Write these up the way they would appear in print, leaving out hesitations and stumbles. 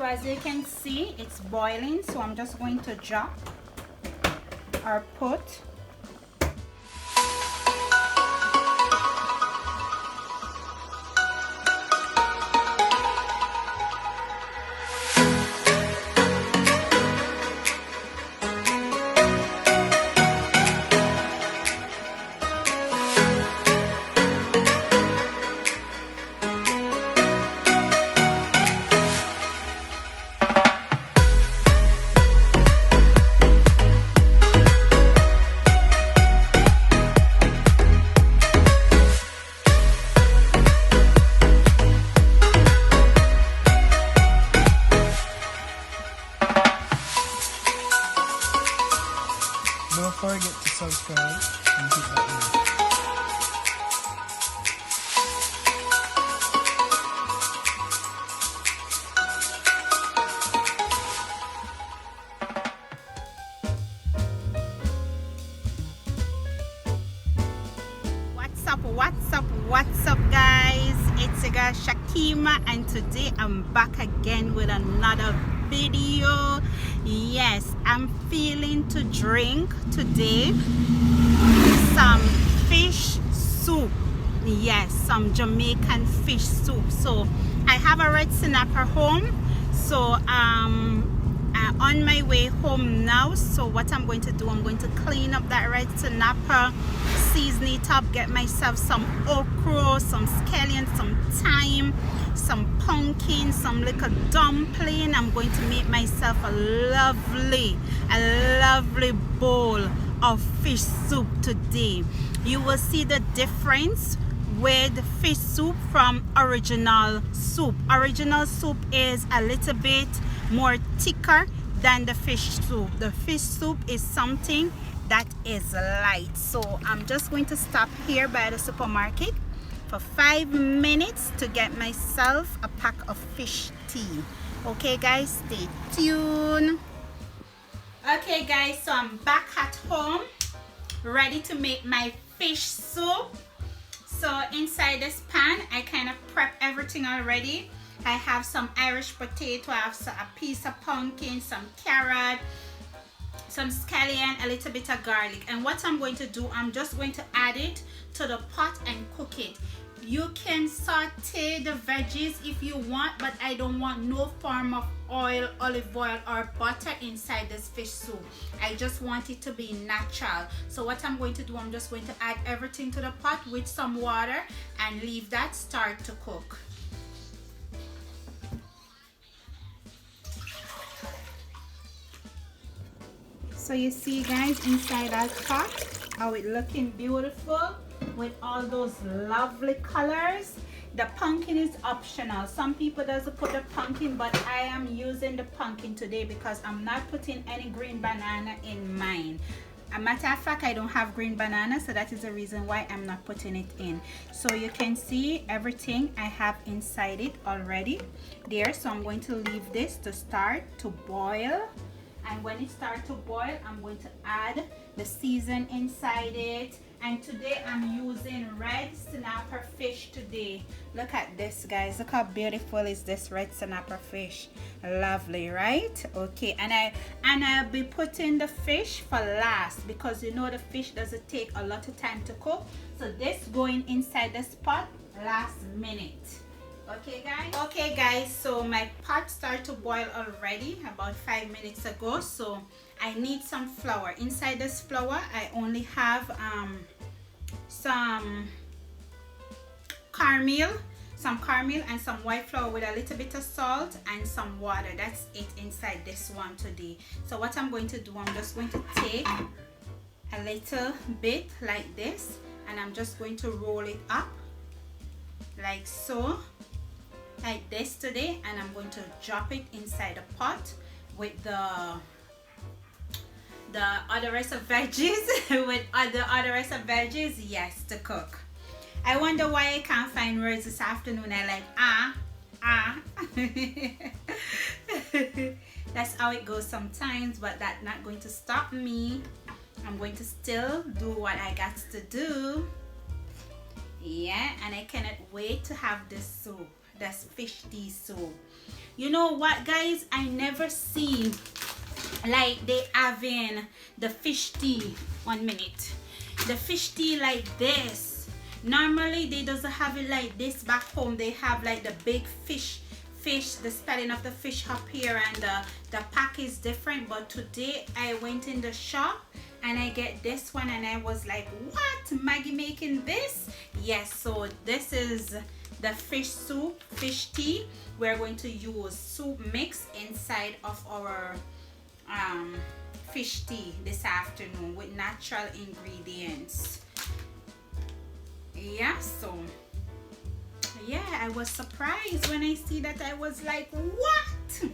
So as you can see, it's boiling, so I'm just going to drop or put Don't forget to subscribe and hit that bell. What's up guys, it's your girl Shackema, and today I'm back again with another video. Yes, I'm feeling to drink today some fish soup. Yes, some Jamaican fish soup. So I have a red snapper home, so I'm on my way home now. So what I'm going to do, I'm going to clean up that red snapper, season it up, get myself some okra, some scallions, some thyme, some pumpkin, some little dumpling. I'm going to make myself a lovely bowl of fish soup today. You will see the difference with fish soup from original soup. Original soup is a little bit more thicker than the fish soup. The fish soup is something that is light. So I'm just going to stop here by the supermarket for 5 minutes to get myself a pack of fish tea. Okay guys, stay tuned. Okay guys, so I'm back at home ready to make my fish soup. So inside this pan I kind of prep everything already. I have some Irish potato, I have a piece of pumpkin, some carrot, some scallion, a little bit of garlic. And what I'm going to do, I'm just going to add it to the pot and cook it. You can saute the veggies if you want, but I don't want no form of oil, olive oil or butter inside this fish soup. I just want it to be natural. So what I'm going to do, I'm just going to add everything to the pot with some water and leave that start to cook. So you see guys, inside our pot, how it looking beautiful with all those lovely colors. The pumpkin is optional. Some people doesn't put the pumpkin, but I am using the pumpkin today because I'm not putting any green banana in mine. A matter of fact, I don't have green banana, so that is the reason why I'm not putting it in. So you can see everything I have inside it already there. So I'm going to leave this to start to boil. And when it starts to boil, I'm going to add the season inside it. And today I'm using red snapper fish today. Look at this guys, look how beautiful is this red snapper fish. Lovely, right? Okay, and I'll be putting the fish for last because you know the fish doesn't take a lot of time to cook. So this going inside this pot last minute. Okay guys, so my pot started to boil already about 5 minutes ago. So I need some flour. Inside this flour I only have some cornmeal and some white flour with a little bit of salt and some water. That's it inside this one today. So what I'm going to do, I'm just going to take a little bit like this and I'm just going to roll it up like so, like this today, and I'm going to drop it inside the pot with the other rest of veggies with the other rest of veggies, yes, to cook. I wonder why I can't find words this afternoon. I like that's how it goes sometimes, but that's not going to stop me. I'm going to still do what I got to do. Yeah, and I cannot wait to have this soup, this fish tea soup. You know what, guys? I never see like they having the fish tea. 1 minute. The fish tea like this. Normally they doesn't have it like this back home. They have like the big fish, the spelling of the fish up here, and the pack is different. But today I went in the shop and I get this one and I was like, what? Maggi making this? Yes, so this is the fish soup, fish tea. We're going to use soup mix inside of our fish tea this afternoon with natural ingredients. Yeah, so yeah, I was surprised when I see that. I was like, what?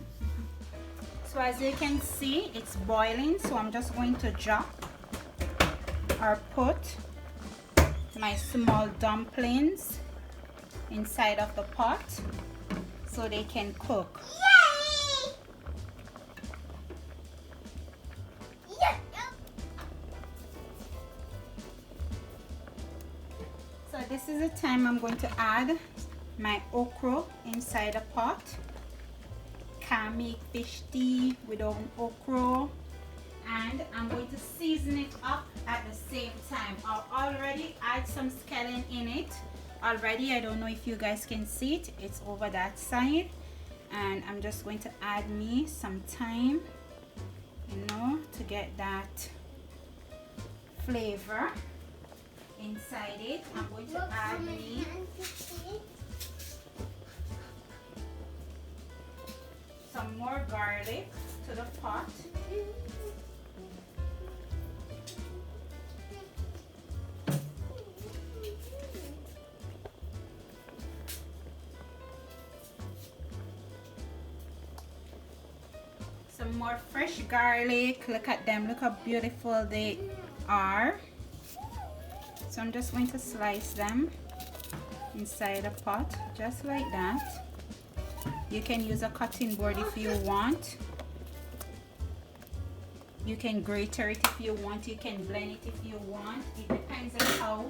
So as you can see, it's boiling, so I'm just going to drop or put my small dumplings inside of the pot so they can cook. Yay! Yeah. So this is the time I'm going to add my okra inside the pot. Can't make fish tea without okra. And I'm going to season it up at the same time. I'll already add some scallion in it already. I don't know if you guys can see it. It's over that side. And I'm just going to add me some thyme, you know, to get that flavor inside it. I'm going to add me some more garlic to the pot. Some more fresh garlic. Look at them, look how beautiful they are. So I'm just going to slice them inside a pot just like that. You can use a cutting board if you want. You can grater it if you want. You can blend it if you want. It depends on how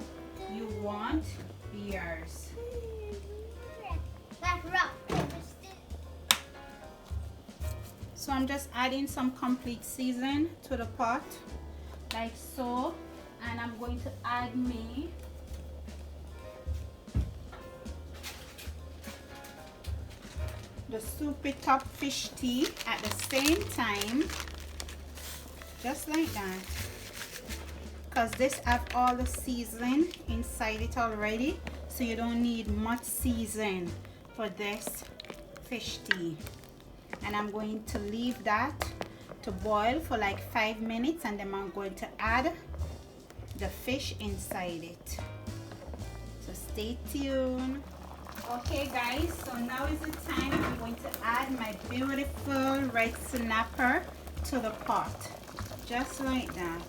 you want yours. That's rough. So I'm just adding some complete season to the pot like so, and I'm going to add me the soupy top fish tea at the same time, just like that, because this have all the seasoning inside it already, so you don't need much season for this fish tea. And I'm going to leave that to boil for like 5 minutes, and then I'm going to add the fish inside it. So stay tuned. Okay guys, so now is the time I'm going to add my beautiful red snapper to the pot, just like that.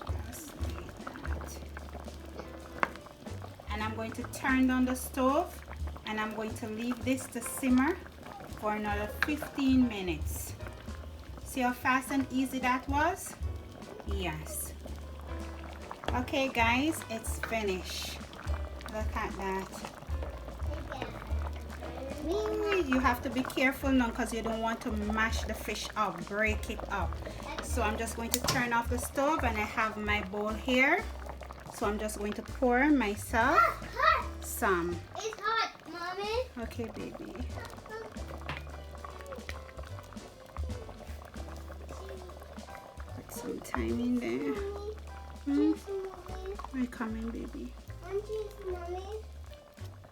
Just like that. And I'm going to turn down the stove, and I'm going to leave this to simmer for another 15 minutes. See how fast and easy that was? Yes. Okay guys, it's finished. Look at that. Ooh, you have to be careful now because you don't want to mash the fish up, break it up. So I'm just going to turn off the stove, and I have my bowl here. So I'm just going to pour myself some. It's hot, Mommy. Okay, baby. Put some thyme in there. Hmm? We're coming, baby. One juice, Mommy.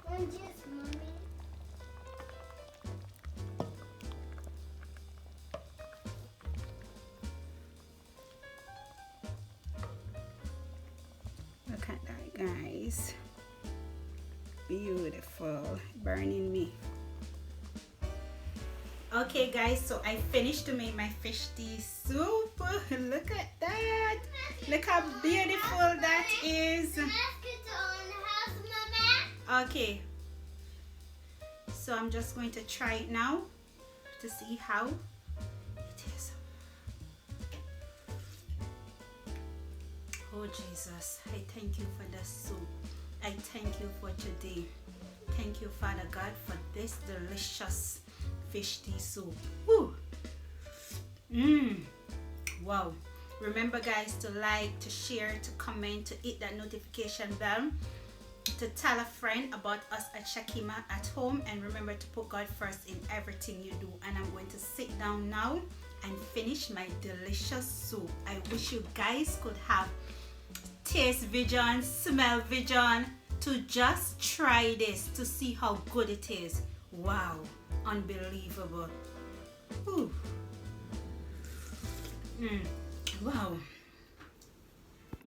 One juice, Mommy. Look at that, guys. Beautiful. Burning me. Okay guys, so I finished to make my fish tea soup. Look at that. Look how beautiful that is. Okay, so I'm just going to try it now to see how it is. Oh Jesus, I thank you for the soup. I thank you for today. thank you, Father God, for this delicious fish tea soup. Woo! Wow. Remember guys to like, to share, to comment, to hit that notification bell, to tell a friend about us at Shackema at home, and remember to put God first in everything you do. And I'm going to sit down now and finish my delicious soup. I wish you guys could have taste vision, smell vision, to just try this to see how good it is. Wow, unbelievable. Ooh. Wow.